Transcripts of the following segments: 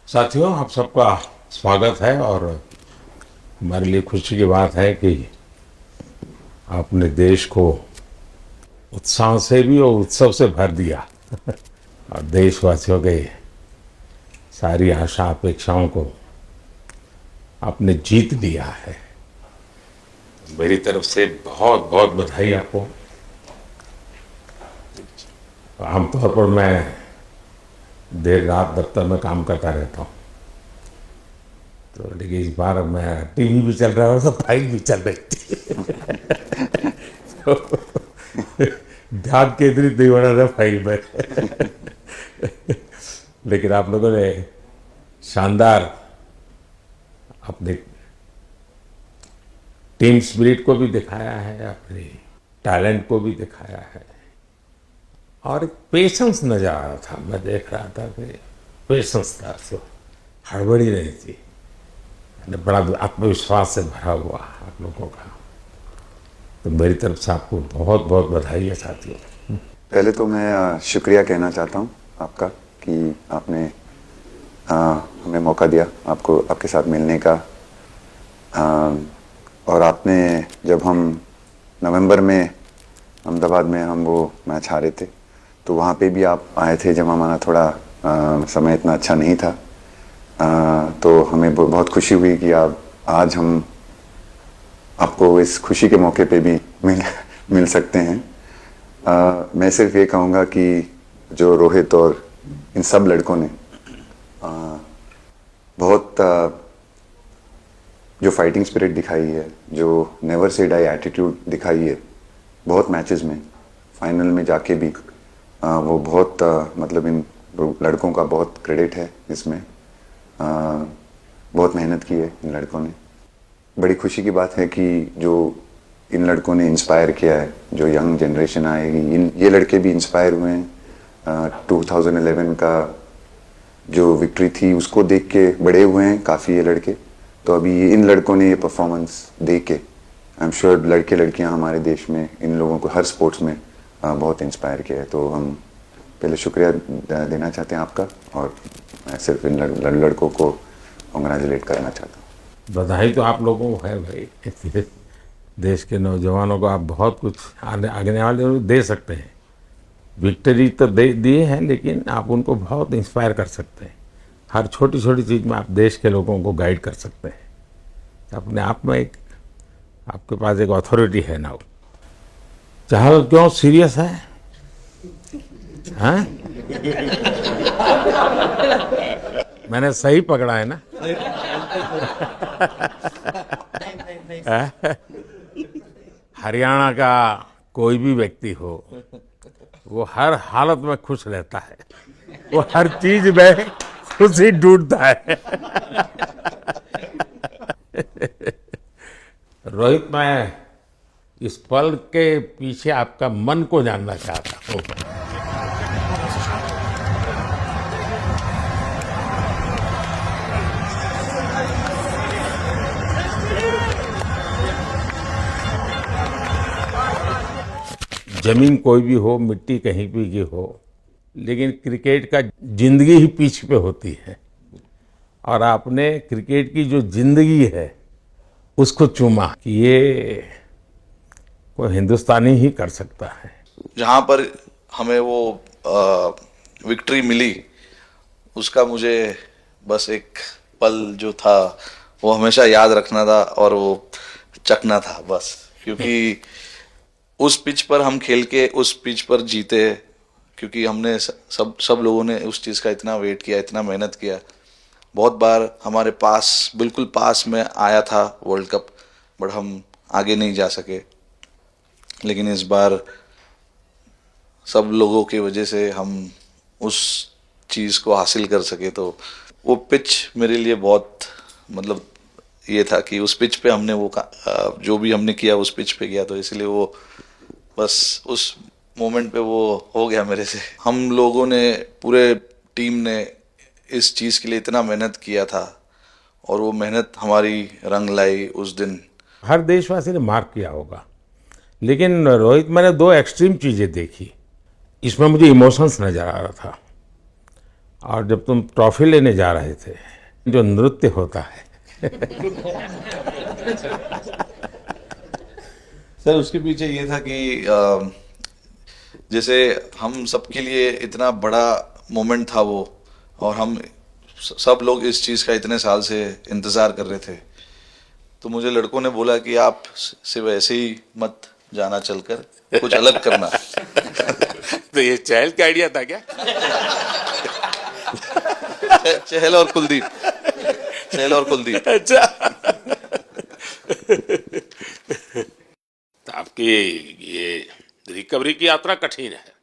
साथियों, आप सबका स्वागत है और हमारे लिए खुशी की बात है कि आपने देश को उत्साह से भी और उत्सव से भर दिया और देशवासियों के सारी आशा अपेक्षाओं को आपने जीत लिया है। मेरी तरफ से बहुत बहुत बधाई आपको। आमतौर पर मैं देर रात दफ्तर में काम करता रहता हूँ, तो लेकिन इस बार मैं टीवी भी चल रहा है तो फाइल भी चल रही थी तो ध्यान केंद्रित नहीं हो रहा था फाइल में लेकिन आप लोगों ने शानदार अपने टीम स्पिरिट को भी दिखाया है, अपने टैलेंट को भी दिखाया है और एक पेशेंस नजर आ रहा था। मैं देख रहा था कि पेशेंस था, तो हड़बड़ी नहीं थी, बड़ा आत्मविश्वास से भरा हुआ आप लोगों का। तो मेरी तरफ से आपको बहुत बहुत बधाई है साथियों। पहले तो मैं शुक्रिया कहना चाहता हूँ आपका कि आपने हमें मौका दिया आपको आपके साथ मिलने का। और आपने जब हम नवंबर में अहमदाबाद में हम वो मैच हारे थे तो वहाँ पे भी आप आए थे जब हमारा थोड़ा समय इतना अच्छा नहीं था। तो हमें बहुत खुशी हुई कि आप आज हम आपको इस खुशी के मौके पे भी मिल सकते हैं। मैं सिर्फ ये कहूँगा कि जो रोहित और इन सब लड़कों ने बहुत जो फाइटिंग स्पिरिट दिखाई है, जो नेवर से डाई एटीट्यूड दिखाई है बहुत मैचेस में, फाइनल में जाके भी वो बहुत मतलब इन लड़कों का बहुत क्रेडिट है इसमें। बहुत मेहनत की है इन लड़कों ने। बड़ी खुशी की बात है कि जो इन लड़कों ने इंस्पायर किया है, जो यंग जनरेशन आएगी, ये लड़के भी इंस्पायर हुए हैं। 2011 का जो विक्ट्री थी उसको देख के बड़े हुए हैं काफ़ी ये लड़के। तो अभी इन लड़कों ने ये परफॉर्मेंस दे के आई एम श्योर लड़के लड़कियां हमारे देश में इन लोगों को हर स्पोर्ट्स में बहुत इंस्पायर किया है। तो हम पहले शुक्रिया देना चाहते हैं आपका और मैं सिर्फ इन लड़कों को कांग्रेचुलेट करना चाहता हूँ। बधाई तो आप लोगों को है भाई। देश के नौजवानों को आप बहुत कुछ आगे वाले दे सकते हैं। विक्ट्री तो दे दिए हैं, लेकिन आप उनको बहुत इंस्पायर कर सकते हैं। हर छोटी छोटी चीज़ में आप देश के लोगों को गाइड कर सकते हैं। अपने आप में एक आपके पास एक अथॉरिटी है ना। चहल क्यों सीरियस है? हाँ? मैंने सही पकड़ा है ना? हरियाणा का कोई भी व्यक्ति हो, वो हर हालत में खुश रहता है, वो हर चीज में खुशी ढूंढता है। रोहित, मैं इस पल के पीछे आपका मन को जानना चाहता हूँ। जमीन कोई भी हो, मिट्टी कहीं भी की हो, लेकिन क्रिकेट का जिंदगी ही पिच पे होती है और आपने क्रिकेट की जो जिंदगी है उसको चुमा कि ये कोई हिंदुस्तानी ही कर सकता है। जहाँ पर हमें वो विक्ट्री मिली उसका मुझे बस एक पल जो था वो हमेशा याद रखना था और वो चखना था बस, क्योंकि उस पिच पर हम खेल के उस पिच पर जीते, क्योंकि हमने सब लोगों ने उस चीज़ का इतना वेट किया, इतना मेहनत किया। बहुत बार हमारे पास बिल्कुल पास में आया था वर्ल्ड कप, बट हम आगे नहीं जा सके। लेकिन इस बार सब लोगों की वजह से हम उस चीज़ को हासिल कर सके। तो वो पिच मेरे लिए बहुत मतलब ये था कि उस पिच पे हमने वो जो भी हमने किया उस पिच पे किया, तो इसलिए वो बस उस मोमेंट पे वो हो गया। गया मेरे से। हम लोगों ने, पूरे टीम ने इस चीज़ के लिए इतना मेहनत किया था और वो मेहनत हमारी रंग लाई उस दिन। हर देशवासी ने मार्क किया होगा, लेकिन रोहित, मैंने दो एक्सट्रीम चीजें देखी। इसमें मुझे इमोशंस नजर आ रहा था, और जब तुम ट्रॉफी लेने जा रहे थे, जो नृत्य होता है सर उसके पीछे ये था कि जैसे हम सबके लिए इतना बड़ा मोमेंट था वो, और हम सब लोग इस चीज़ का इतने साल से इंतज़ार कर रहे थे। तो मुझे लड़कों ने बोला कि आप सिर्फ ऐसे ही मत जाना, चलकर कुछ अलग करना। तो ये चहल का आइडिया था क्या? चहल और कुलदीप, चहल और कुलदीप। अच्छा। तो आपकी ये रिकवरी की यात्रा कठिन है।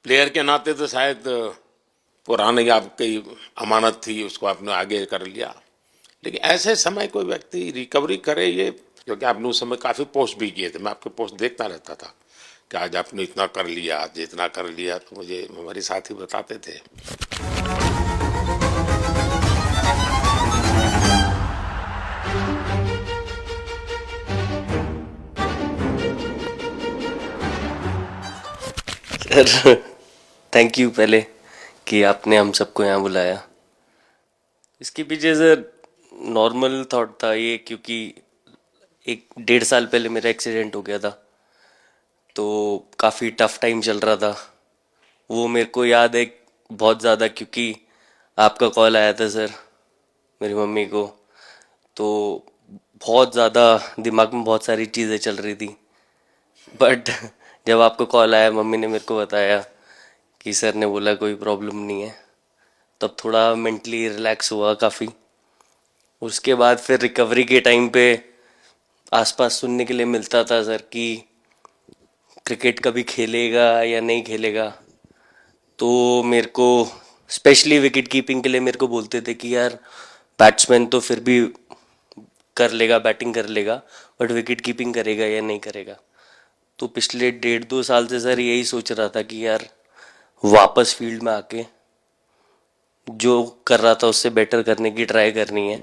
प्लेयर के नाते तो शायद पुरानी आपकी अमानत थी, उसको आपने आगे कर लिया, लेकिन ऐसे समय कोई व्यक्ति रिकवरी करे, ये क्योंकि आपने उस समय काफ़ी पोस्ट भी किए थे, मैं आपके पोस्ट देखता रहता था कि आज आपने इतना कर लिया, आज इतना कर लिया, तो मुझे हमारे साथी बताते थे। सर थैंक यू पहले कि आपने हम सबको यहाँ बुलाया। इसके पीछे सर नॉर्मल थॉट था ये, क्योंकि 1-1.5 साल पहले मेरा एक्सीडेंट हो गया था, तो काफ़ी टफ टाइम चल रहा था। वो मेरे को याद है बहुत ज़्यादा, क्योंकि आपका कॉल आया था सर मेरी मम्मी को, तो बहुत ज़्यादा दिमाग में बहुत सारी चीज़ें चल रही थी। बट जब आपका कॉल आया, मम्मी ने मेरे को बताया कि सर ने बोला कोई प्रॉब्लम नहीं है, तब थोड़ा मेंटली रिलैक्स हुआ काफ़ी। उसके बाद फिर रिकवरी के टाइम पे आसपास सुनने के लिए मिलता था सर कि क्रिकेट कभी खेलेगा या नहीं खेलेगा, तो मेरे को स्पेशली विकेट कीपिंग के लिए मेरे को बोलते थे कि यार बैट्समैन तो फिर भी कर लेगा, बैटिंग कर लेगा, बट विकेट कीपिंग करेगा या नहीं करेगा। तो पिछले 1.5-2 साल से सर यही सोच रहा था कि यार वापस फील्ड में आके जो कर रहा था उससे बेटर करने की ट्राई करनी है,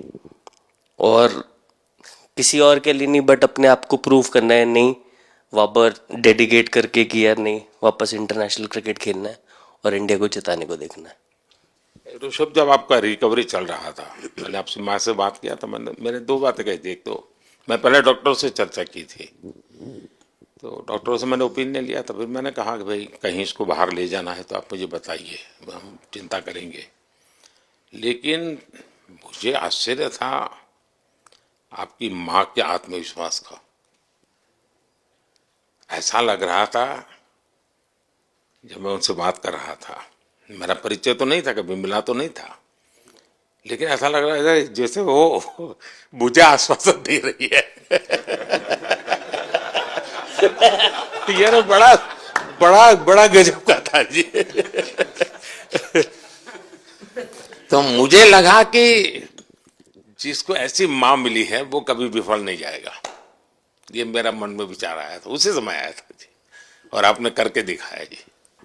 और किसी और के लिए नहीं बट अपने आप को प्रूव करना है, नहीं वापस डेडिकेट करके कि यार नहीं, वापस इंटरनेशनल क्रिकेट खेलना है और इंडिया को जिताने को देखना है। ऋषभ, जब आपका रिकवरी चल रहा था, मैंने आपसे माँ से बात किया था, मैंने दो बातें कही थी। एक तो मैं पहले डॉक्टर से चर्चा की थी, तो डॉक्टरों से मैंने ओपिनियन लिया था, फिर मैंने कहा कि भाई कहीं इसको बाहर ले जाना है तो आप मुझे बताइए, हम चिंता करेंगे। लेकिन मुझे आश्चर्य था आपकी माँ के आत्मविश्वास का। ऐसा लग रहा था जब मैं उनसे बात कर रहा था, मेरा परिचय तो नहीं था, कभी मिला तो नहीं था, लेकिन ऐसा लग रहा है जैसे वो मुझे आश्वासन दे रही है। यार बड़ा बड़ा बड़ा गजब का था जी। तो मुझे लगा कि जिसको ऐसी माँ मिली है वो कभी विफल नहीं जाएगा, ये मेरा मन में विचार आया था, उसी समय आया था जी, और आपने करके दिखाया जी।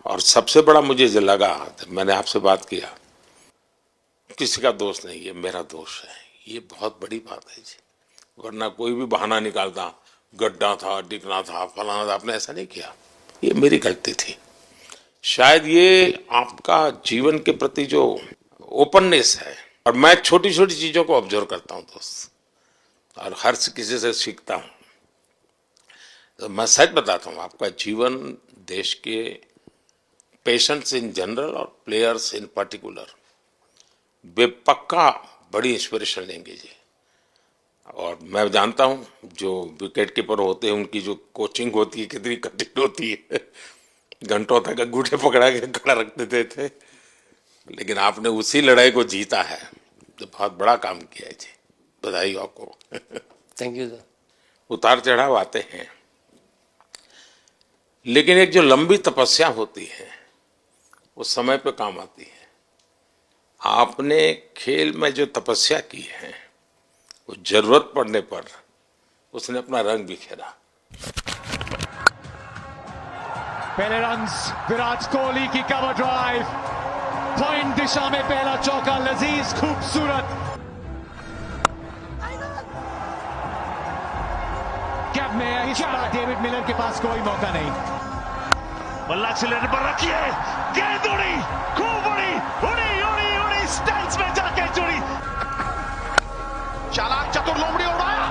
और सबसे बड़ा मुझे जो लगा, मैंने आपसे बात किया, किसी का दोष नहीं, ये मेरा दोष है, ये बहुत बड़ी बात है जी। वरना कोई भी बहाना निकालता, गड्ढा था, डिगना था, फलाना था, आपने ऐसा नहीं किया, ये मेरी गलती थी। शायद ये आपका जीवन के प्रति जो ओपननेस है, और मैं छोटी छोटी चीजों को ऑब्जर्व करता हूँ दोस्त, और हर किसी से सीखता हूँ। तो मैं सच बताता हूँ, आपका जीवन देश के पेशेंट्स इन जनरल और प्लेयर्स इन पर्टिकुलर बेपक्का बड़ी इंस्पिरेशन लेंगे जी। और मैं जानता हूँ जो विकेट कीपर होते हैं उनकी जो कोचिंग होती है कितनी कठिन होती है, घंटों तक अंगूठे पकड़ा के खड़ा रख देते थे, लेकिन आपने उसी लड़ाई को जीता है, तो बहुत बड़ा काम किया है जी, बधाई आपको। Thank you sir. उतार चढ़ाव आते हैं, लेकिन एक जो लंबी तपस्या होती है वो समय पे काम आती है। आपने खेल में जो तपस्या की है वो जरूरत पड़ने पर उसने अपना रंग बिखेरा। पहले रन्स विराट कोहली की कवर ड्राइव, पॉइंट दिशा में पहला चौका लजीज खूबसूरत। कैप में इस बार डेविड मिलर के पास कोई मौका नहीं। बल्ला एक्सीलरेटर पर रखिए, गेंद उड़ी, खूब उड़ी, उड़ी उड़ी उड़ी, स्टैंड्स में जाके जुड़ी। चालाक चतुर लोमड़ी उड़ाया,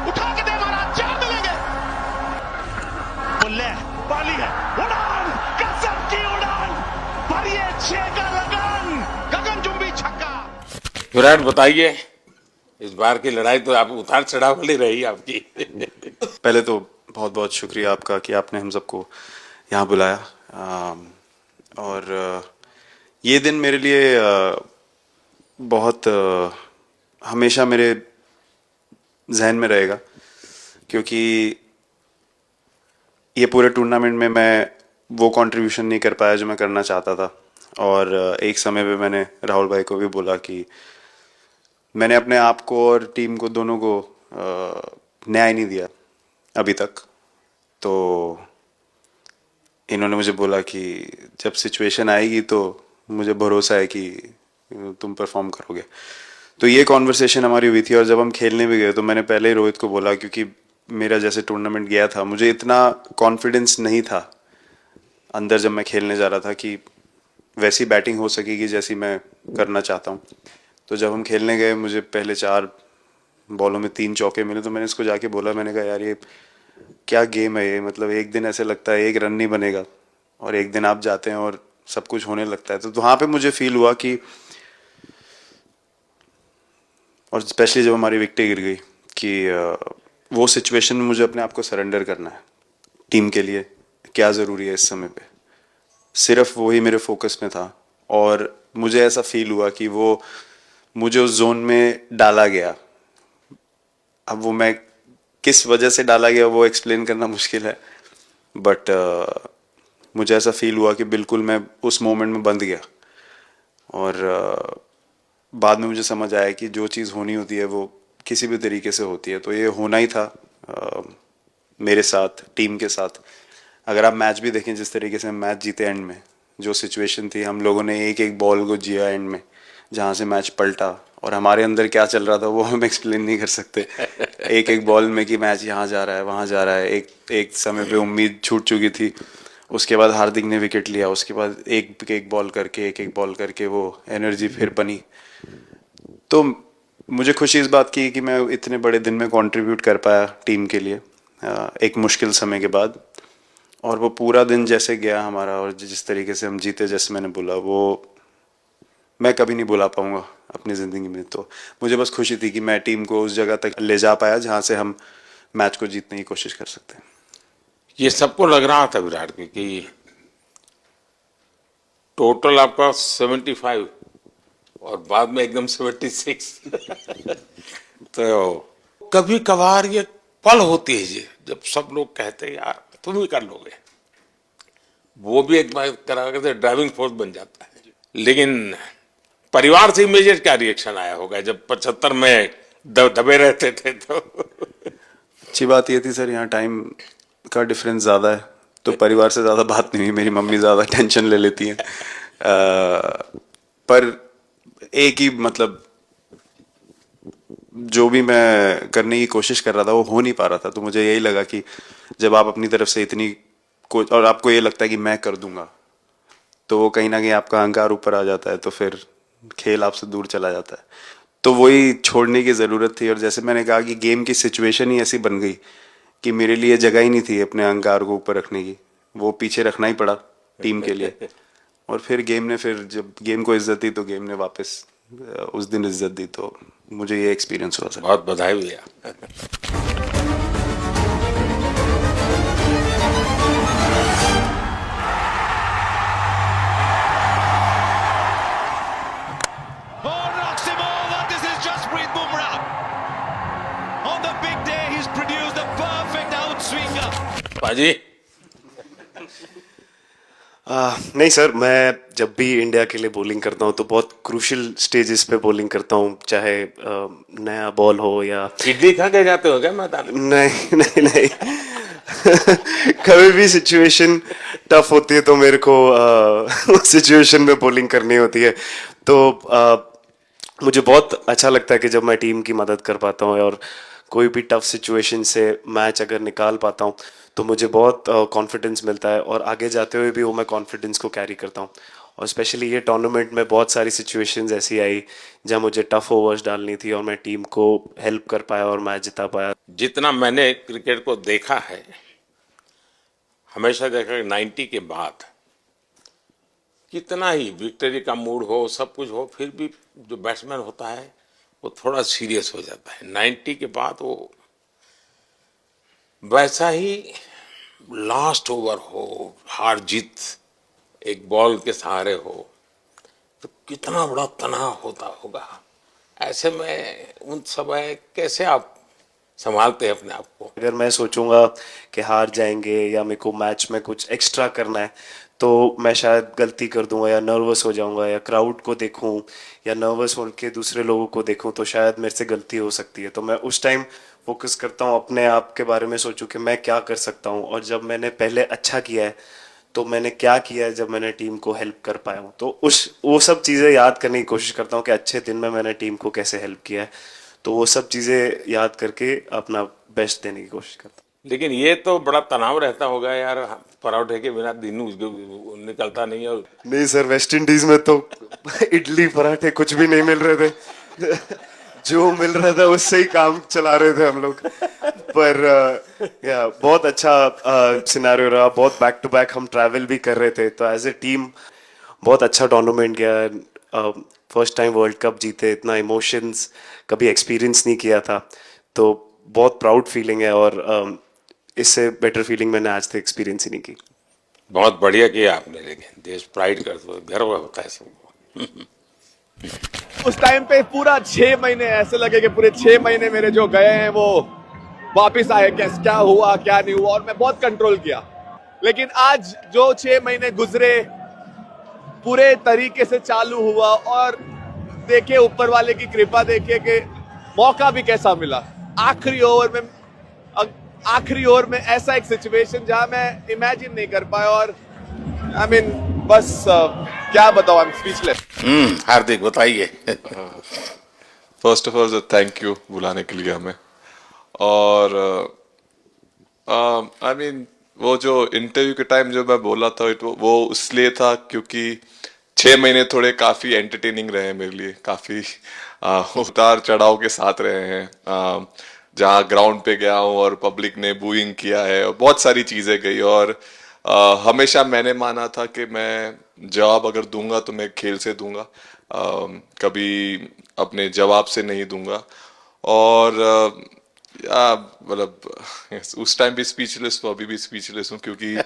उठा के दे मारा, 4 मिलेंगे। बल्ले पाली है, उड़ान, कसम की उड़ान, भरिए 6 का लगान, गगनचुंबी छक्का। विराट बताइए, इस बार की लड़ाई तो आप उतार चढ़ाव वाली रही आपकी। पहले तो बहुत बहुत शुक्रिया आपका कि आपने हम सबको यहाँ बुलाया। और ये दिन मेरे लिए बहुत हमेशा मेरे जहन में रहेगा, क्योंकि ये पूरे टूर्नामेंट में मैं वो कंट्रीब्यूशन नहीं कर पाया जो मैं करना चाहता था। और एक समय पे मैंने राहुल भाई को भी बोला कि मैंने अपने आप को और टीम को दोनों को न्याय नहीं दिया अभी तक। तो इन्होंने मुझे बोला कि जब सिचुएशन आएगी तो मुझे भरोसा है कि तुम परफॉर्म करोगे। तो ये कॉन्वर्सेशन हमारी हुई थी। और जब हम खेलने भी गए तो मैंने पहले ही रोहित को बोला, क्योंकि मेरा जैसे टूर्नामेंट गया था मुझे इतना कॉन्फिडेंस नहीं था अंदर जब मैं खेलने जा रहा था कि वैसी बैटिंग हो सकेगी जैसी मैं करना चाहता हूँ। तो जब हम खेलने गए मुझे पहले 4 बॉलों में 3 चौके मिले। तो मैंने इसको जाके बोला, मैंने कहा यार ये क्या गेम है ये, मतलब एक दिन ऐसे लगता है 1 रन नहीं बनेगा और एक दिन आप जाते हैं और सब कुछ होने लगता है। तो वहाँ पे मुझे फील हुआ कि, और स्पेशली जब हमारी विकेट गिर गई, कि वो सिचुएशन में मुझे अपने आप को सरेंडर करना है। टीम के लिए क्या ज़रूरी है इस समय पे, सिर्फ वही मेरे फोकस में था। और मुझे ऐसा फील हुआ कि वो मुझे उस जोन में डाला गया। अब वो मैं किस वजह से डाला गया वो एक्सप्लेन करना मुश्किल है, बट मुझे ऐसा फील हुआ कि बिल्कुल मैं उस मोमेंट में बंध गया। और बाद में मुझे समझ आया कि जो चीज़ होनी होती है वो किसी भी तरीके से होती है। तो ये होना ही था मेरे साथ, टीम के साथ। अगर आप मैच भी देखें, जिस तरीके से हम मैच जीते एंड में, जो सिचुएशन थी, हम लोगों ने एक एक बॉल को जिया एंड में, जहाँ से मैच पलटा। और हमारे अंदर क्या चल रहा था वो हम एक्सप्लेन नहीं कर सकते। एक एक बॉल में कि मैच यहाँ जा रहा है वहाँ जा रहा है। एक समय पे उम्मीद छूट चुकी थी, उसके बाद हार्दिक ने विकेट लिया, उसके बाद एक एक बॉल करके वो एनर्जी फिर बनी। तो मुझे खुशी इस बात की कि मैं इतने बड़े दिन में कंट्रीब्यूट कर पाया टीम के लिए एक मुश्किल समय के बाद। और वो पूरा दिन जैसे गया हमारा और जिस तरीके से हम जीते, जैसे मैंने बोला, वो मैं कभी नहीं भुला पाऊंगा अपनी ज़िंदगी में। तो मुझे बस खुशी थी कि मैं टीम को उस जगह तक ले जा पाया जहाँ से हम मैच को जीतने की कोशिश कर सकते हैं। ये सबको लग रहा था विराट की कि टोटल आपका 75 और बाद में एकदम 76। तो कभी कभार ये पल होती है जी, जब सब लोग कहते हैं यार तुम ही कर लोगे, वो भी एक बार करा करके ड्राइविंग फोर्स बन जाता है। लेकिन परिवार से इमीडिएट क्या रिएक्शन आया होगा जब 75 में दबे रहते थे? तो अच्छी बात ये थी सर, यहाँ टाइम का डिफरेंस ज़्यादा है, तो परिवार से ज़्यादा बात नहीं हुई। मेरी मम्मी ज़्यादा टेंशन ले लेती हैं। पर एक ही मतलब जो भी मैं करने की कोशिश कर रहा था वो हो नहीं पा रहा था। तो मुझे यही लगा कि जब आप अपनी तरफ से इतनी और आपको ये लगता है कि मैं कर दूंगा, तो वो कहीं ना कहीं आपका अहंकार ऊपर आ जाता है, तो फिर खेल आपसे दूर चला जाता है। तो वही छोड़ने की ज़रूरत थी। और जैसे मैंने कहा कि गेम की सिचुएशन ही ऐसी बन गई कि मेरे लिए जगह ही नहीं थी अपने अहंकार को ऊपर रखने की, वो पीछे रखना ही पड़ा टीम के लिए। और फिर गेम ने, फिर जब गेम को इज्जत दी तो गेम ने वापस उस दिन इज्जत दी। तो मुझे ये एक्सपीरियंस हुआ सर। बहुत बधाई भैया। बाजी नहीं सर, मैं जब भी इंडिया के लिए बॉलिंग करता हूँ तो बहुत क्रूशियल स्टेजेस पे बॉलिंग करता हूँ, चाहे नया बॉल हो या इडली खा के जाते हो क्या मैदान में? नहीं नहीं नहीं कभी भी सिचुएशन टफ होती है तो मेरे को उस सिचुएशन में बॉलिंग करनी होती है, तो मुझे बहुत अच्छा लगता है कि जब मैं टीम की मदद कर पाता हूँ और कोई भी टफ सिचुएशन से मैच अगर निकाल पाता हूँ तो मुझे बहुत कॉन्फिडेंस मिलता है और आगे जाते हुए भी वो मैं कॉन्फिडेंस को कैरी करता हूँ। और स्पेशली ये टूर्नामेंट में बहुत सारी सिचुएशंस ऐसी आई जहाँ मुझे टफ ओवर्स डालनी थी और मैं टीम को हेल्प कर पाया और मैच जिता पाया। जितना मैंने क्रिकेट को देखा है, हमेशा देखा कि 90 के बाद कितना ही विक्ट्री का मूड हो, सब कुछ हो, फिर भी जो बैट्समैन होता है वो थोड़ा सीरियस हो जाता है। 90 के बाद वो वैसा ही लास्ट ओवर हो, हार जीत एक बॉल के सहारे हो, तो कितना बड़ा तनाव होता होगा। ऐसे में उन समय कैसे आप संभालते हैं अपने आप को? अगर मैं सोचूंगा कि हार जाएंगे या मेरे को मैच में कुछ एक्स्ट्रा करना है तो मैं शायद गलती कर दूंगा या नर्वस हो जाऊंगा या क्राउड को देखूं या नर्वस होकर दूसरे लोगों को देखूं तो शायद मेरे से गलती हो सकती है। तो मैं उस टाइम फोकस करता हूं अपने आप के बारे में, सोचूं कि मैं क्या कर सकता हूं और जब मैंने पहले अच्छा किया है तो मैंने क्या किया है जब मैंने टीम को हेल्प कर पाया हूँ, तो वो सब चीज़ें याद करने की कोशिश करता हूँ कि अच्छे दिन में मैंने टीम को कैसे हेल्प किया है, तो वो सब चीज़ें याद करके अपना बेस्ट देने की कोशिश करता हूँ। लेकिन ये तो बड़ा तनाव रहता होगा यार, पराठे के बिना दिन निकलता नहीं। और नहीं सर, वेस्ट इंडीज में तो इडली पराठे कुछ भी नहीं मिल रहे थे जो मिल रहा था उससे ही काम चला रहे थे हम लोग। पर या बहुत अच्छा सिनेरियो रहा, बहुत बैक टू बैक हम ट्रैवल भी कर रहे थे, तो एज ए टीम बहुत अच्छा टूर्नामेंट गया। फर्स्ट टाइम वर्ल्ड कप जीते, इतना इमोशंस कभी एक्सपीरियंस नहीं किया था, तो बहुत प्राउड फीलिंग है और इससे बेटर फीलिंग मैंने आज तक एक्सपीरियंस ही नहीं की। बहुत बढ़िया किया आपने, लेकिन देश प्राइड कर दो, गर्व होता है सबको। उस टाइम पे पूरा 6 महीने ऐसे लगे कि पूरे 6 महीने मेरे जो गए हैं वो वापिस आए, क्या हुआ क्या नहीं हुआ, और मैं बहुत कंट्रोल किया। लेकिन आज जो 6 महीने गुजरे पूरे तरीके से चालू हुआ और देखे ऊपर वाले की कृपा, देखे कि मौका भी कैसा मिला। आखिरी ओवर में ऐसा एक सिचुएशन जहां मैं इमेजिन नहीं कर पाया और आई मीन बस क्या बताऊं, आई एम स्पीचलेस। हार्दिक बताइए। First of all thank you बुलाने के लिए हमें, और आई मीन वो जो इंटरव्यू के टाइम जो मैं बोला था वो इसलिए था क्योंकि 6 महीने थोड़े काफी एंटरटेनिंग रहे हैं मेरे लिए, काफी उतार चढ़ाव के साथ रहे हैं। जहाँ ग्राउंड पे गया हूँ और पब्लिक ने बूइंग किया है और बहुत सारी चीजें गई, और हमेशा मैंने माना था कि मैं जवाब अगर दूंगा तो मैं खेल से दूंगा, कभी अपने जवाब से नहीं दूंगा। और मतलब उस टाइम भी स्पीचलेस हूँ, अभी भी स्पीचलेस हूँ, क्योंकि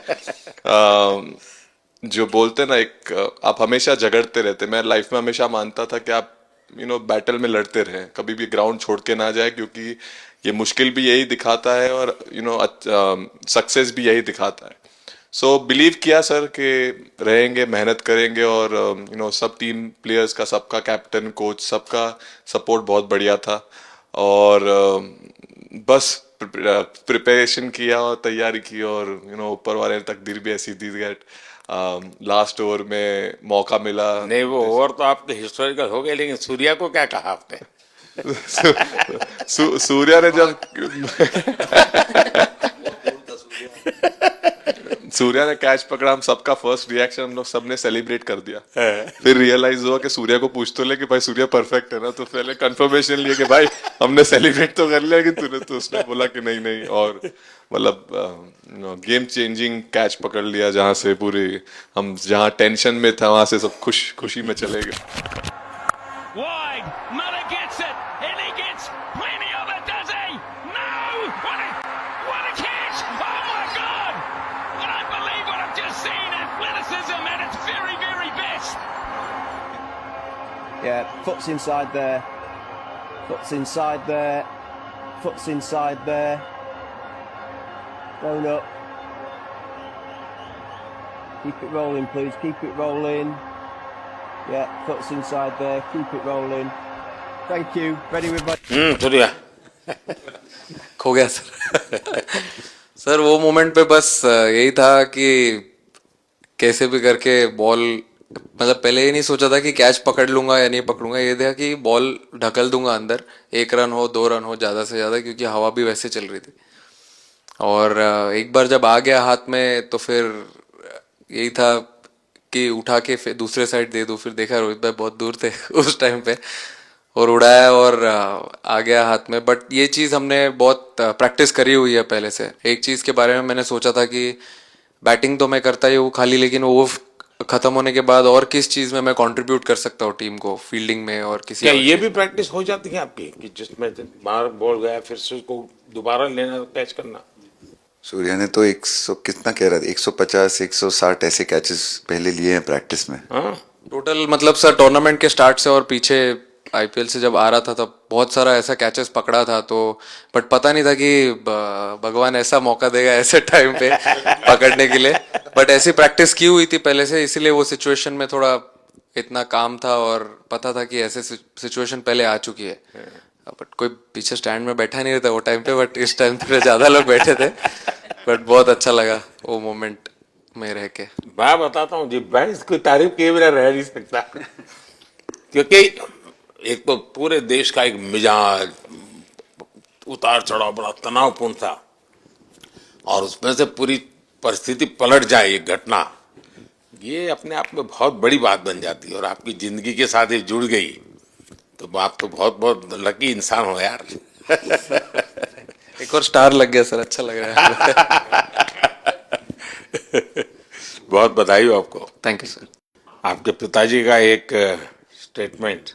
जो बोलते ना एक आप हमेशा झगड़ते रहते। मैं लाइफ में हमेशा मानता था कि आप बैटल में लड़ते रहें, कभी भी ग्राउंड छोड़ के ना जाए, क्योंकि ये मुश्किल भी यही दिखाता है और सक्सेस भी यही दिखाता है। सो बिलीव किया सर कि रहेंगे, मेहनत करेंगे, और सब टीम प्लेयर्स का, सबका कैप्टन कोच सबका सपोर्ट बहुत बढ़िया था, और बस प्रिपरेशन किया और तैयारी की, और ऊपर वाले ने तकदीर भी ऐसी दी गैट लास्ट ओवर में मौका मिला। नहीं, वो ओवर तो आपके हिस्टोरिकल हो गए, लेकिन सूर्या को क्या कहा आपने? सूर्या ने जब सूर्या ने कैच पकड़ा, हम सबका फर्स्ट रिएक्शन हम लोग सबने सेलिब्रेट कर दिया। फिर रियलाइज हुआ कि सूर्या को पूछ तो ले कि भाई सूर्या परफेक्ट है ना, तो पहले कंफर्मेशन लिए कि भाई हमने सेलिब्रेट तो कर लिया, कि तूने तो उसने बोला कि नहीं, और मतलब गेम चेंजिंग कैच पकड़ लिया, जहां से पूरी हम जहां टेंशन में था वहां से सब खुशी में चले गए। Wide, Muller gets it, and he gets plenty of it, does he? No! What a catch! Oh my God! I don't believe what I've just seen. Athleticism at its very, very best. Yeah, foot's inside there. Foot's inside there. Foot's inside there. Roll up. Keep it rolling, please. Keep it rolling. Yeah, foot's inside there. Keep it rolling. Thank you. Ready with my... Surya खो गया sir. Sir वो moment पे बस यही था कि कैसे भी करके बॉल, मतलब पहले ये नहीं सोचा था कि कैच पकड़ लूंगा या नहीं पकड़ूंगा, ये था कि बॉल ढकल दूंगा अंदर, 1 रन हो 2 रन हो ज़्यादा से ज़्यादा, क्योंकि हवा भी वैसे चल रही थी। और एक बार जब आ गया हाथ में तो फिर यही था कि उठा के फिर दूसरे साइड दे दूं। फिर देखा रोहित भाई बहुत दूर थे उस टाइम पे, और उड़ाया और आ गया हाथ में। बट ये चीज़ हमने बहुत प्रैक्टिस करी हुई है पहले से। एक चीज़ के बारे में मैंने सोचा था कि बैटिंग तो मैं करता ही हूँ खाली, लेकिन वो खत्म होने के बाद और किस चीज़ में मैं कंट्रीब्यूट कर सकता हूँ टीम को, फील्डिंग में और किसी क्या और ये चीज़ भी में। प्रैक्टिस हो जाती है आपकी कि जिसमें बाहर बॉल गया फिर से उसको दोबारा लेना, कैच करना? सूर्या ने तो 100 कितना कह रहा था, 150 160 ऐसे कैचेस पहले लिए हैं प्रैक्टिस में। हाँ, टोटल मतलब सर टूर्नामेंट के स्टार्ट से और पीछे आईपीएल से जब आ रहा था तब बहुत सारा ऐसा कैचेस पकड़ा था। तो बट पता नहीं था कि भगवान ऐसा मौका देगा ऐसे टाइम पे पकड़ने के लिए। बट ऐसी प्रैक्टिस की हुई थी पहले से, इसीलिए वो सिचुएशन में थोड़ा इतना काम था और पता था कि ऐसे सिचुएशन पहले आ चुकी है। बट कोई पीछे स्टैंड में बैठा नहीं रहता वो टाइम पे, बट इस टाइम पे ज्यादा लोग बैठे थे। बट बहुत अच्छा लगा वो मोमेंट में रह के। मैं बताता हूँ जी, मैं इसकी तारीफ किए बिना रह नहीं सकता क्योंकि एक तो पूरे देश का एक मिजाज उतार चढ़ाव बड़ा तनावपूर्ण था, और उसमें से पूरी परिस्थिति पलट जाए, ये घटना, ये अपने आप में बहुत बड़ी बात बन जाती है और आपकी जिंदगी के साथ ये जुड़ गई तो आप तो बहुत बहुत लकी इंसान हो यार। एक और स्टार लग गया सर, अच्छा लग रहा है। बहुत बधाई हो आपको। Thank you sir. आपके पिताजी का एक स्टेटमेंट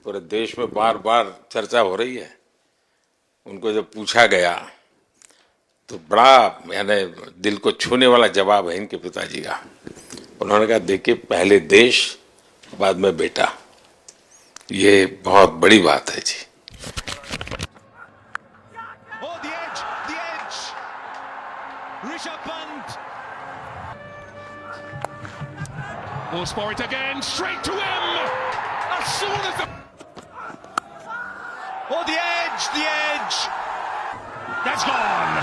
पूरे देश में बार बार चर्चा हो रही है। उनको जब पूछा गया तो बड़ा यानी दिल को छूने वाला जवाब है इनके पिताजी का। उन्होंने कहा देखिए पहले देश बाद में बेटा, ये बहुत बड़ी बात है जी। Oh, the edge. Rishabh Pant. Goes for it again, straight to him. As soon as the... Oh, the edge. That's gone.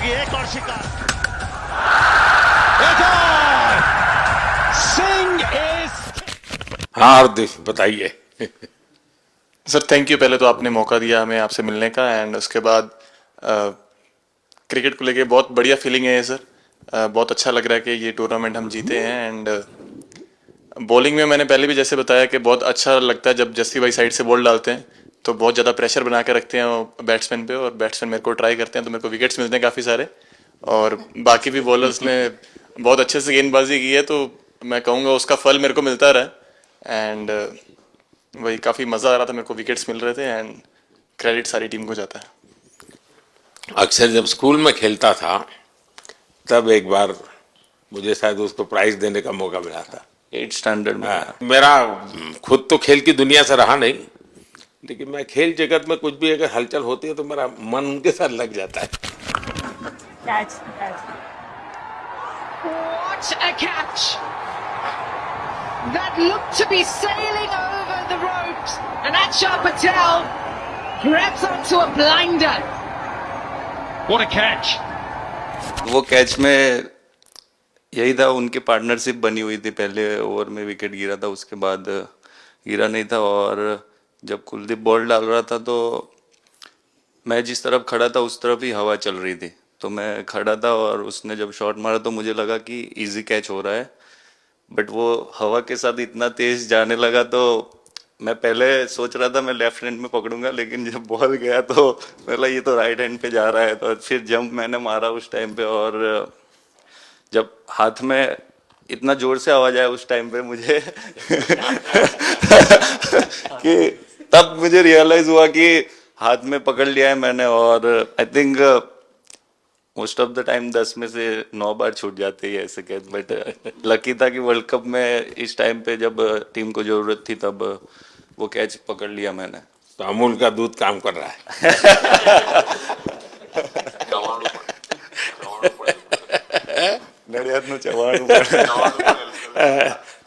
एक और शिकार. It's on. Singh is... हाँ हार्दिक बताइए। सर थैंक यू, पहले तो आपने मौका दिया हमें आपसे मिलने का, एंड उसके बाद क्रिकेट को लेके बहुत बढ़िया फीलिंग है सर। बहुत अच्छा लग रहा है कि ये टूर्नामेंट हम जीते हैं। एंड बॉलिंग में मैंने पहले भी जैसे बताया कि बहुत अच्छा लगता है जब जस्सी भाई साइड से बॉल डालते हैं, तो बहुत ज़्यादा प्रेशर बना के रखते हैं बैट्समैन पे, और बैट्समैन मेरे को ट्राई करते हैं तो मेरे को विकेट्स मिलते हैं काफ़ी सारे। और बाकी भी बॉलर्स ने बहुत अच्छे से गेंदबाजी की है, तो मैं कहूँगा उसका फल मेरे को मिलता रहा। एंड वही काफ़ी मज़ा आ रहा था, मेरे को विकेट्स मिल रहे थे, एंड क्रेडिट सारी टीम को जाता है। अक्सर जब स्कूल में खेलता था तब एक बार मुझे शायद उसको प्राइज देने का मौका मिला था 8th स्टैंडर्ड में। मेरा खुद तो खेल की दुनिया से रहा नहीं, लेकिन मैं खेल जगत में कुछ भी अगर हलचल होती है तो मेरा मन उनके साथ लग जाता है। What a catch! That looked to be sailing over the ropes, and Akshar Patel grabs onto a blinder. What a catch! वो कैच में यही था, उनकी पार्टनरशिप बनी हुई थी। पहले ओवर में विकेट गिरा था, उसके बाद गिरा नहीं था, और जब कुलदीप बॉल डाल रहा था तो मैं जिस तरफ खड़ा था उस तरफ ही हवा चल रही थी, तो मैं खड़ा था और उसने जब शॉट मारा तो मुझे लगा कि इजी कैच हो रहा है, बट वो हवा के साथ इतना तेज जाने लगा तो मैं पहले सोच रहा था मैं लेफ्ट हैंड में पकड़ूंगा, लेकिन जब बॉल गया तो मतलब ये तो राइट हैंड पे जा रहा है, तो फिर जंप मैंने मारा उस टाइम पे, और जब हाथ में इतना जोर से आवाज आया उस टाइम पे मुझे कि तब मुझे रियलाइज हुआ कि हाथ में पकड़ लिया है मैंने। और I think most of the time 10 में से 9 बार छूट जाते हैं ऐसे कैच, बट लकी था कि वर्ल्ड कप में इस टाइम पे जब टीम को जरूरत थी तब वो कैच पकड़ लिया मैंने। तो अमूल का दूध काम कर रहा है। नड़ियाद नु चवाणु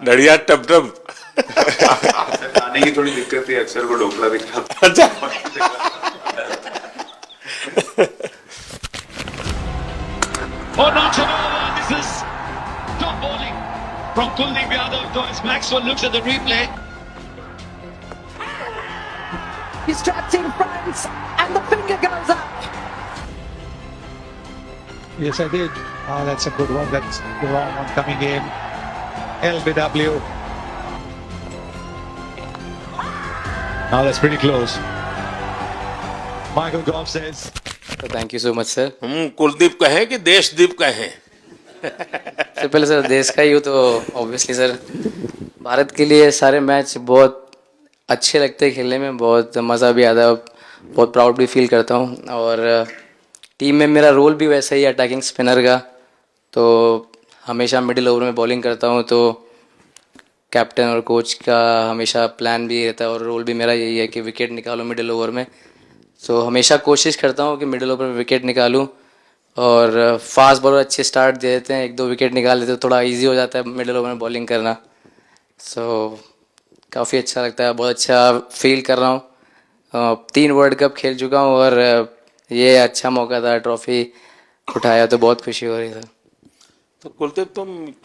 नड़ियाद टप टप खाने की थोड़ी दिक्कत थी, अक्सर को ढोकला दिखा। अच्छा bowling from Kuldeep Yadav, though as Maxwell looks at the replay. He's trapped in front, and the finger goes up. Yes, I did. Oh, that's a good one. That's the wrong one coming in. LBW. Now that's pretty close. Michael Goff says. Thank you so much sir. Kuldeep कहें कि देशदीप कहें? सबसे पहले sir देश का ही हो तो obviously sir Bharat के लिए सारे मैच बहुत अच्छे लगते हैं खेलने में, बहुत मज़ा भी आता है, बहुत प्राउड भी फील करता हूँ। और टीम में मेरा रोल भी वैसा ही अटैकिंग स्पिनर का, तो हमेशा मिडिल ओवर में बॉलिंग करता हूँ, तो कैप्टन और कोच का हमेशा प्लान भी रहता है और रोल भी मेरा यही है कि विकेट निकालो मिडिल ओवर में। सो हमेशा कोशिश करता हूँ कि मिडिल ओवर में विकेट निकालूँ, और फास्ट बॉलर अच्छे स्टार्ट दे देते हैं, 1-2 विकेट निकाल देते हैं, थोड़ा इजी हो जाता है मिडिल ओवर में बॉलिंग करना। सो काफ़ी अच्छा लगता है, बहुत अच्छा फील कर रहा हूँ। 3 वर्ल्ड कप खेल चुका हूँ और ये अच्छा मौका था, ट्रॉफी उठाया तो बहुत खुशी हो रही है। तो कुलदीप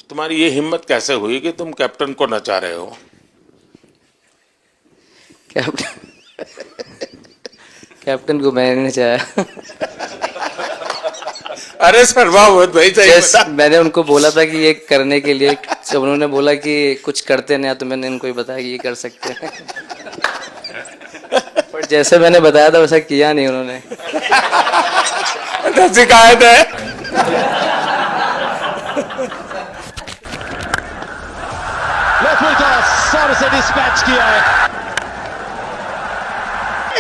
तुम्हारी ये हिम्मत कैसे हुई कि तुम कैप्टन को नचा रहे हो? कैप्टन को मैंने नहीं नचाया। अरे शर्मा मत भाई, मैंने उनको बोला था कि ये करने के लिए, जब उन्होंने बोला कि कुछ करते नहीं तो मैंने इनको ही बताया कि ये कर सकते हैं। पर जैसे मैंने बताया था वैसा किया नहीं उन्होंने। शिकायत है। सारे से डिस्पैच किया है।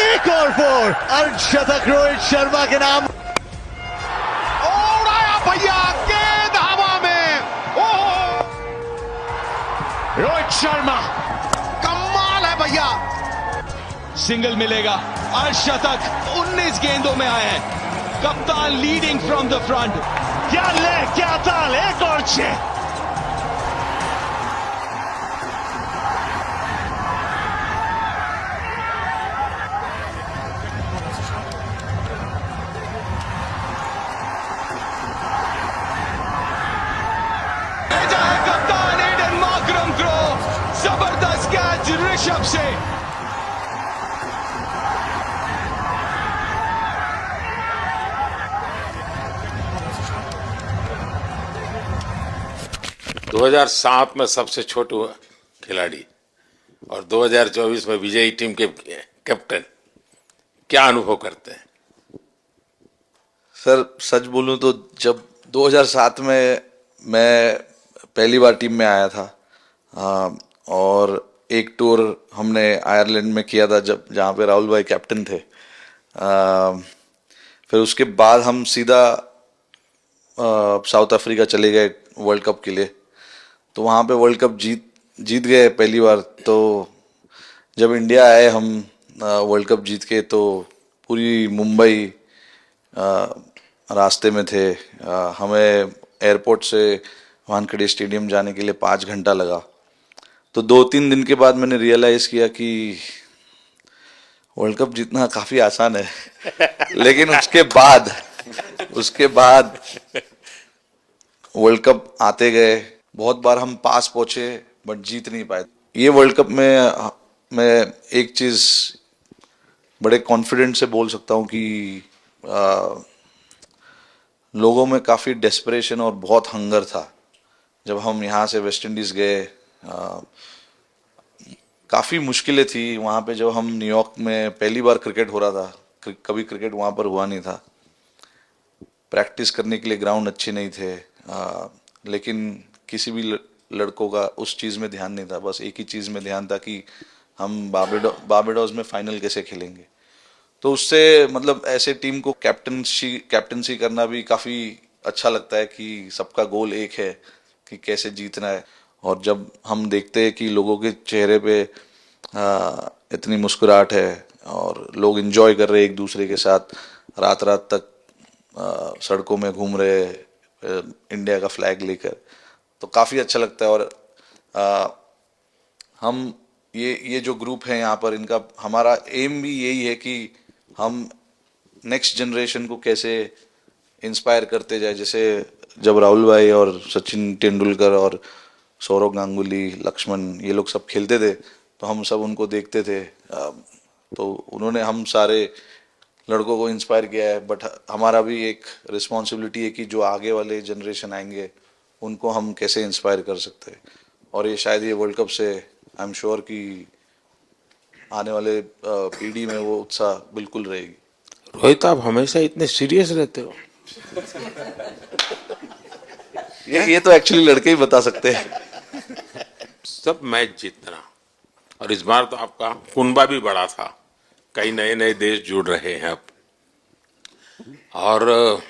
एक और 4 अर्धशतक रोहित शर्मा के नाम। उड़ाया भैया गेंद हवा में। ओह रोहित शर्मा कमाल है भैया। सिंगल मिलेगा, अर्धशतक 19 गेंदों में आए हैं। कप्तान लीडिंग फ्रॉम द फ्रंट। क्या ले क्या ताल, एक और 6। कप्तान एडन मार्करम थ्रो, जबरदस्त कैच ऋषभ से। दो 2007 में सबसे छोटे खिलाड़ी और 2024 में विजयी टीम के कैप्टन, क्या अनुभव करते हैं? सर सच बोलूं तो जब 2007 में मैं पहली बार टीम में आया था और एक टूर हमने आयरलैंड में किया था जब जहाँ पे राहुल भाई कैप्टन थे। फिर उसके बाद हम सीधा साउथ अफ्रीका चले गए वर्ल्ड कप के लिए, तो वहाँ पे वर्ल्ड कप जीत गए पहली बार। तो जब इंडिया आए हम वर्ल्ड कप जीत के, तो पूरी मुंबई रास्ते में थे। हमें एयरपोर्ट से वानखेड़े स्टेडियम जाने के लिए 5 घंटा लगा। तो 2-3 दिन के बाद मैंने रियलाइज़ किया कि वर्ल्ड कप जीतना काफ़ी आसान है। लेकिन उसके बाद वर्ल्ड कप आते गए, बहुत बार हम पास पहुंचे बट जीत नहीं पाए। ये वर्ल्ड कप में मैं एक चीज़ बड़े कॉन्फिडेंट से बोल सकता हूँ कि लोगों में काफ़ी डेस्परेशन और बहुत हंगर था। जब हम यहाँ से वेस्ट इंडीज़ गए, काफ़ी मुश्किलें थी वहाँ पे। जब हम न्यूयॉर्क में पहली बार क्रिकेट हो रहा था, कभी क्रिकेट वहाँ पर हुआ नहीं था, प्रैक्टिस करने के लिए ग्राउंड अच्छे नहीं थे, लेकिन किसी भी लड़कों का उस चीज़ में ध्यान नहीं था। बस एक ही चीज़ में ध्यान था कि हम बारबाडोस में फाइनल कैसे खेलेंगे। तो उससे मतलब ऐसे टीम को कैप्टनसी करना भी काफ़ी अच्छा लगता है कि सबका गोल एक है कि कैसे जीतना है। और जब हम देखते हैं कि लोगों के चेहरे पे इतनी मुस्कुराहट है और लोग एंजॉय कर रहे हैं एक दूसरे के साथ, रात तक सड़कों में घूम रहे इंडिया का फ्लैग लेकर, तो काफ़ी अच्छा लगता है। और हम ये जो ग्रुप है यहाँ पर, इनका हमारा एम भी यही है कि हम नेक्स्ट जनरेशन को कैसे इंस्पायर करते जाए। जैसे जब राहुल भाई और सचिन तेंदुलकर और सौरव गांगुली, लक्ष्मण, ये लोग सब खेलते थे तो हम सब उनको देखते थे। तो उन्होंने हम सारे लड़कों को इंस्पायर किया है, बट हमारा भी एक रिस्पॉन्सिबिलिटी है कि जो आगे वाले जनरेशन आएंगे उनको हम कैसे इंस्पायर कर सकते हैं। और ये शायद ये वर्ल्ड कप से आई एम श्योर कि आने वाले पीढ़ी में वो उत्साह बिल्कुल रहेगी। रोहित, आप हमेशा इतने सीरियस रहते हो। ये तो एक्चुअली लड़के ही बता सकते हैं। सब मैच जीतना, और इस बार तो आपका कुनबा भी बड़ा था, कई नए नए देश जुड़ रहे हैं अब। और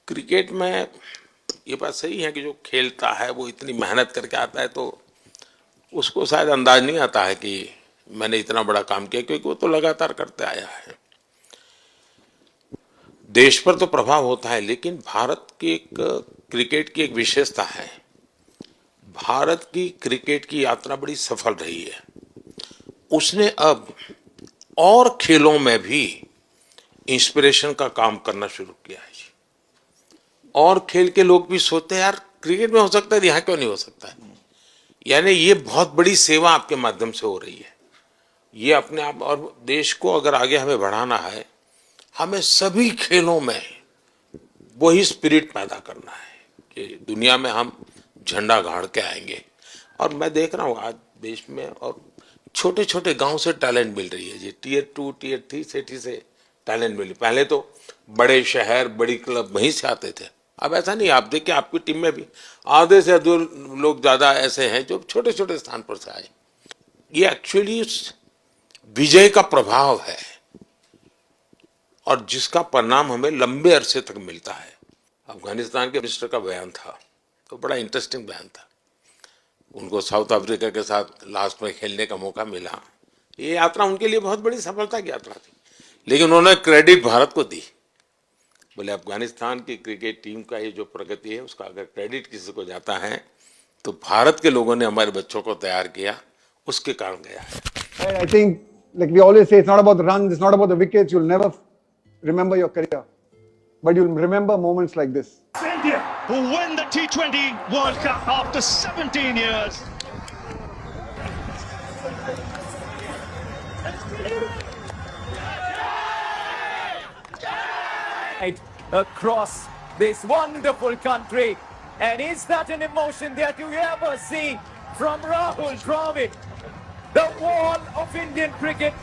क्रिकेट में ये बात सही है कि जो खेलता है वो इतनी मेहनत करके आता है तो उसको शायद अंदाज नहीं आता है कि मैंने इतना बड़ा काम किया, क्योंकि वो तो लगातार करते आया है। देश पर तो प्रभाव होता है, लेकिन भारत की एक क्रिकेट की एक विशेषता है, भारत की क्रिकेट की यात्रा बड़ी सफल रही है। उसने अब और खेलों में भी इंस्पिरेशन का काम करना शुरू किया है। और खेल के लोग भी सोचते हैं यार क्रिकेट में हो सकता है, यहाँ क्यों नहीं हो सकता है। यानी ये बहुत बड़ी सेवा आपके माध्यम से हो रही है। ये अपने आप, और देश को अगर आगे हमें बढ़ाना है, हमें सभी खेलों में वही स्पिरिट पैदा करना है कि दुनिया में हम झंडा गाड़ के आएंगे। और मैं देख रहा हूँ आज देश में और छोटे छोटे गांव से टैलेंट मिल रही है जी, टियर 2 टियर 3 सिटी से टैलेंट मिली। पहले तो बड़े शहर बड़ी क्लब वहीं से आते थे, अब ऐसा नहीं। आप देखिए आपकी टीम में भी आधे से अधिक लोग ज्यादा ऐसे हैं जो छोटे छोटे स्थान पर से आए। ये एक्चुअली विजय का प्रभाव है और जिसका परिणाम हमें लंबे अरसे तक मिलता है। अफगानिस्तान के मिनिस्टर का बयान था तो बड़ा इंटरेस्टिंग बयान था। उनको साउथ अफ्रीका के साथ लास्ट में खेलने का मौका मिला। ये यात्रा उनके लिए बहुत बड़ी सफलता की यात्रा थी, लेकिन उन्होंने क्रेडिट भारत को दी। बोले अफगानिस्तान की क्रिकेट टीम का ये जो प्रगति है उसका अगर क्रेडिट किसी को जाता है तो भारत के लोगों ने हमारे बच्चों को तैयार किया, उसके कारण गया है। I think, like we always say, it's not about the runs, it's not about the wickets. You'll never remember your career, but you'll remember moments like this. India, who win the T20 World Cup after 17 years. Across this wonderful country, and is that an emotion that you ever see from Rahul Dravid, the wall of Indian cricket?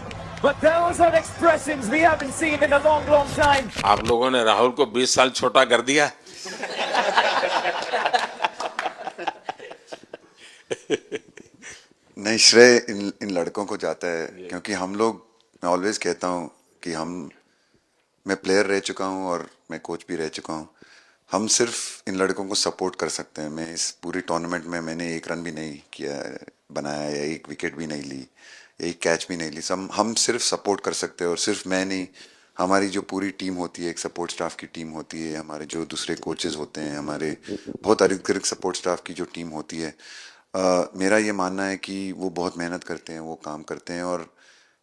But those are expressions we haven't seen in a long, long time. आप लोगों ने राहुल को 20 साल छोटा कर दिया। नहीं, श्रेय इन लड़कों को जाता है, क्योंकि हम लोग, मैं ऑलवेज कहता हूँ कि मैं प्लेयर रह चुका हूँ और मैं कोच भी रह चुका हूँ। हम सिर्फ इन लड़कों को सपोर्ट कर सकते हैं। मैं इस पूरी टूर्नामेंट में मैंने एक रन भी नहीं किया बनाया या एक विकेट भी नहीं ली, एक कैच भी नहीं ली। हम सिर्फ सपोर्ट कर सकते हैं। और सिर्फ मैं नहीं, हमारी जो पूरी टीम होती है, एक सपोर्ट स्टाफ की टीम होती है, हमारे जो दूसरे कोचेस होते हैं, हमारे बहुत अधिक सपोर्ट स्टाफ की जो टीम होती है, मेरा ये मानना है कि वो बहुत मेहनत करते हैं, वो काम करते हैं और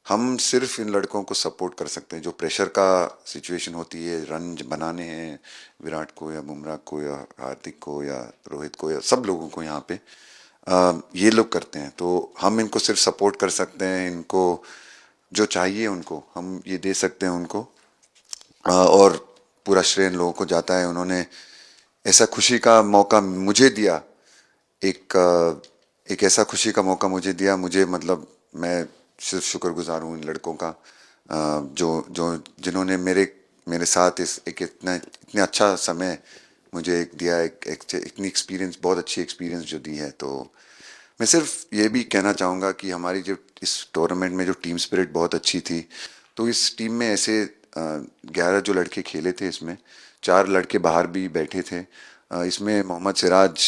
हम सिर्फ इन लड़कों को सपोर्ट कर सकते हैं। जो प्रेशर का सिचुएशन होती है, रन बनाने हैं विराट को या बुमराह को या हार्दिक को या रोहित को या सब लोगों को यहाँ पे ये लोग करते हैं। तो हम इनको सिर्फ सपोर्ट कर सकते हैं, इनको जो चाहिए उनको हम ये दे सकते हैं उनको। और पूरा श्रेय इन लोगों को जाता है। उन्होंने ऐसा खुशी का मौका मुझे दिया, एक ऐसा खुशी का मौका मुझे दिया। मुझे मतलब मैं सिर्फ शुक्रगुजार हूँ इन लड़कों का, जिन्होंने मेरे साथ इतने अच्छा समय मुझे दिया, इतनी एक्सपीरियंस, बहुत अच्छी एक्सपीरियंस जो दी है। तो मैं सिर्फ ये भी कहना चाहूँगा कि हमारी जो इस टूर्नामेंट में जो टीम स्पिरिट बहुत अच्छी थी। तो इस टीम में ऐसे 11 जो लड़के खेले थे, इसमें 4 लड़के बाहर भी बैठे थे। इसमें मोहम्मद सिराज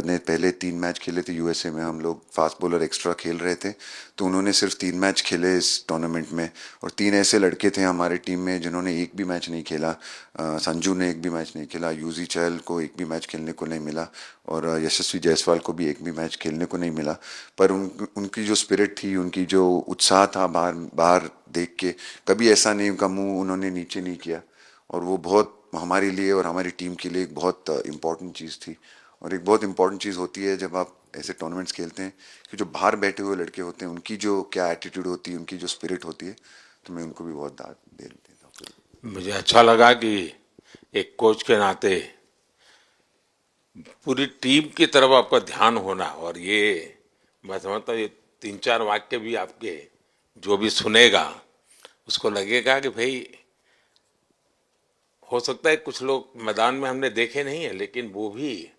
ने पहले 3 मैच खेले थे यूएसए में। हम लोग फास्ट बॉलर एक्स्ट्रा खेल रहे थे, तो उन्होंने सिर्फ 3 मैच खेले इस टूर्नामेंट में। और 3 ऐसे लड़के थे हमारे टीम में जिन्होंने एक भी मैच नहीं खेला। संजू ने एक भी मैच नहीं खेला, यूजी चहल को एक भी मैच खेलने को नहीं मिला और यशस्वी जायसवाल को भी एक भी मैच खेलने को नहीं मिला। पर उनकी जो स्पिरिट थी, उनकी जो उत्साह था बाहर देख के, कभी ऐसा नहीं उनका मुँह उन्होंने नीचे नहीं किया और वो बहुत हमारे लिए और हमारी टीम के लिए एक बहुत इम्पॉर्टेंट चीज़ थी। और एक बहुत इम्पॉर्टेंट चीज़ होती है जब आप ऐसे टूर्नामेंट्स खेलते हैं कि जो बाहर बैठे हुए लड़के होते हैं उनकी जो क्या एटीट्यूड होती है, उनकी जो स्पिरिट होती है, तो मैं उनको भी बहुत दाद दे देता हूँ। मुझे अच्छा लगा कि एक कोच के नाते पूरी टीम की तरफ आपका ध्यान होना, और ये मैं समझता हूँ ये 3-4 वाक्य भी आपके जो भी सुनेगा उसको लगेगा कि भाई हो सकता है कुछ लोग मैदान में हमने देखे नहीं है, लेकिन वो भी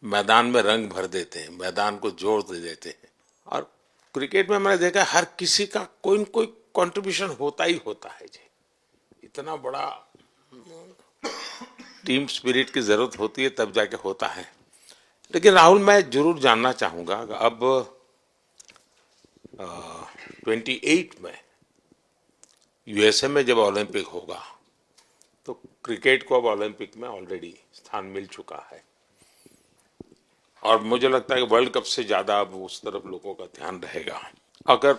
मैदान में रंग भर देते हैं, मैदान को जोर दे देते हैं। और क्रिकेट में मैंने देखा हर किसी का कोई न कोई कंट्रीब्यूशन होता ही होता है जी। इतना बड़ा टीम स्पिरिट की जरूरत होती है तब जाके होता है। लेकिन राहुल, मैं जरूर जानना चाहूंगा अब 28 में यूएसए में जब ओलंपिक होगा तो क्रिकेट को अब ओलंपिक में ऑलरेडी स्थान मिल चुका है, और मुझे लगता है कि वर्ल्ड कप से ज्यादा अब उस तरफ लोगों का ध्यान रहेगा। अगर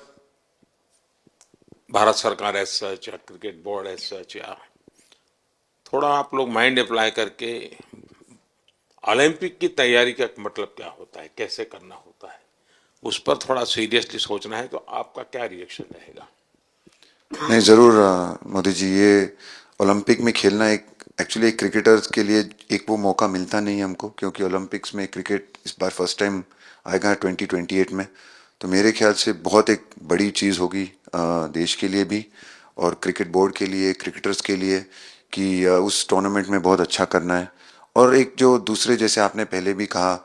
भारत सरकार एज सच या क्रिकेट बोर्ड एज सच या थोड़ा आप लोग माइंड अप्लाई करके ओलंपिक की तैयारी का मतलब क्या होता है, कैसे करना होता है, उस पर थोड़ा सीरियसली सोचना है, तो आपका क्या रिएक्शन रहेगा? नहीं, ज़रूर मोदी जी, ये ओलंपिक में खेलना एक एक्चुअली एक क्रिकेटर्स के लिए एक वो मौका मिलता नहीं है हमको, क्योंकि ओलंपिक्स में क्रिकेट इस बार फर्स्ट टाइम आएगा 2028 में। तो मेरे ख्याल से बहुत एक बड़ी चीज़ होगी देश के लिए भी और क्रिकेट बोर्ड के लिए, क्रिकेटर्स के लिए, कि उस टूर्नामेंट में बहुत अच्छा करना है। और एक जो दूसरे, जैसे आपने पहले भी कहा,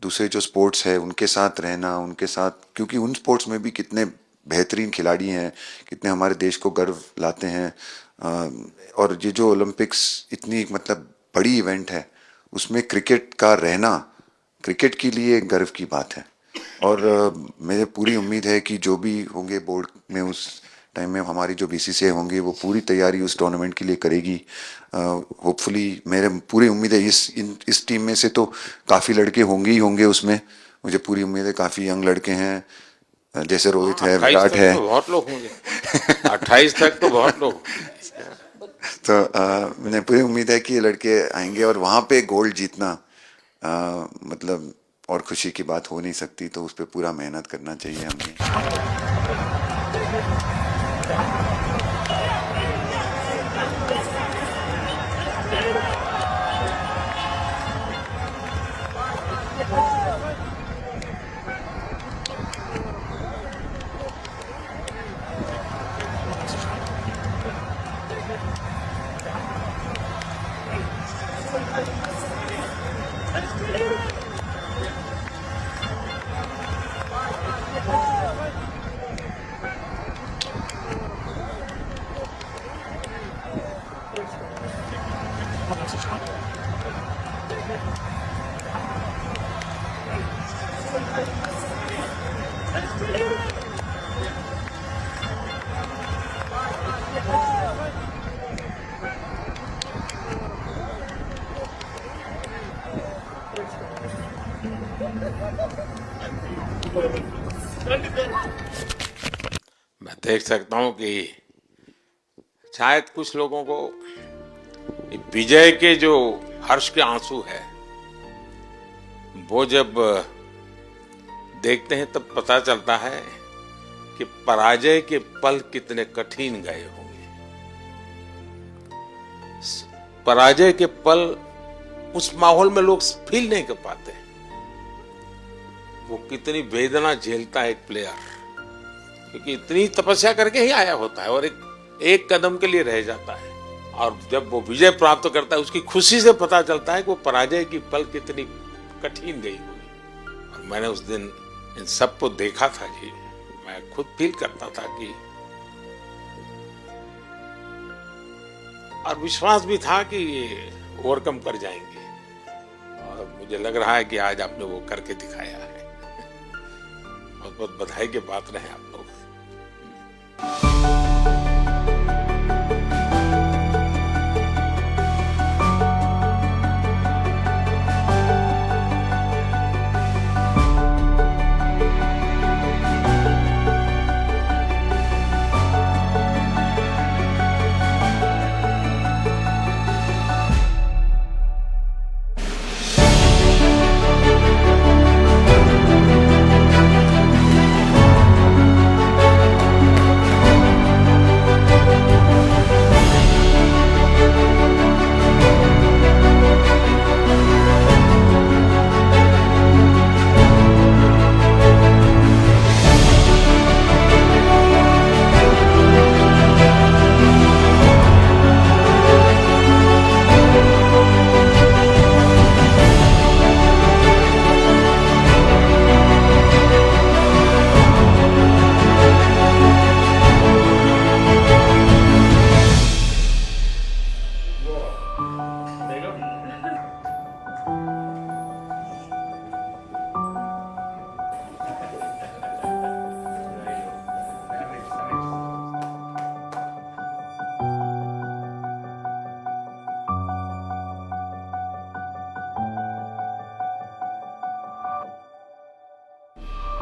दूसरे जो स्पोर्ट्स है उनके साथ रहना, उनके साथ, क्योंकि उन स्पोर्ट्स में भी कितने बेहतरीन खिलाड़ी हैं, कितने हमारे देश को गर्व लाते हैं। और ये जो ओलंपिक्स इतनी मतलब बड़ी इवेंट है, उसमें क्रिकेट का रहना क्रिकेट के लिए एक गर्व की बात है। और मुझे पूरी उम्मीद है कि जो भी होंगे बोर्ड में उस टाइम में, हमारी जो बीसीसीआई होंगे वो पूरी तैयारी उस टूर्नामेंट के लिए करेगी। होपफुली मेरे पूरी उम्मीद है इस टीम में से तो काफ़ी लड़के होंगे ही होंगे उसमें, मुझे पूरी उम्मीद है। काफ़ी यंग लड़के हैं, जैसे रोहित है, विराट है, तो बहुत लोग होंगे 28 तक तो बहुत लोग। तो मुझे पूरी उम्मीद है कि ये लड़के आएंगे और वहाँ पे गोल्ड जीतना मतलब और खुशी की बात हो नहीं सकती। तो उस पर पूरा मेहनत करना चाहिए हमें। मैं देख सकता हूं कि शायद कुछ लोगों को विजय के जो हर्ष के आंसू है वो जब देखते हैं तब पता चलता है कि पराजय के पल कितने कठिन गए होंगे। पराजय के पल उस माहौल में लोग फील नहीं कर पाते, वो कितनी वेदना झेलता है एक प्लेयर, क्योंकि इतनी तपस्या करके ही आया होता है और एक कदम के लिए रह जाता है। और जब वो विजय प्राप्त करता है उसकी खुशी से पता चलता है कि वो पराजय की पल कितनी कठिन गई होगी। और मैंने उस दिन इन सबको देखा था जी, मैं खुद फील करता था कि, और विश्वास भी था कि ये ओवरकम कर जाएंगे, और मुझे लग रहा है कि आज आपने वो करके दिखाया है। बहुत बहुत बधाई के पात्र हैं आप लोग।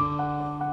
है।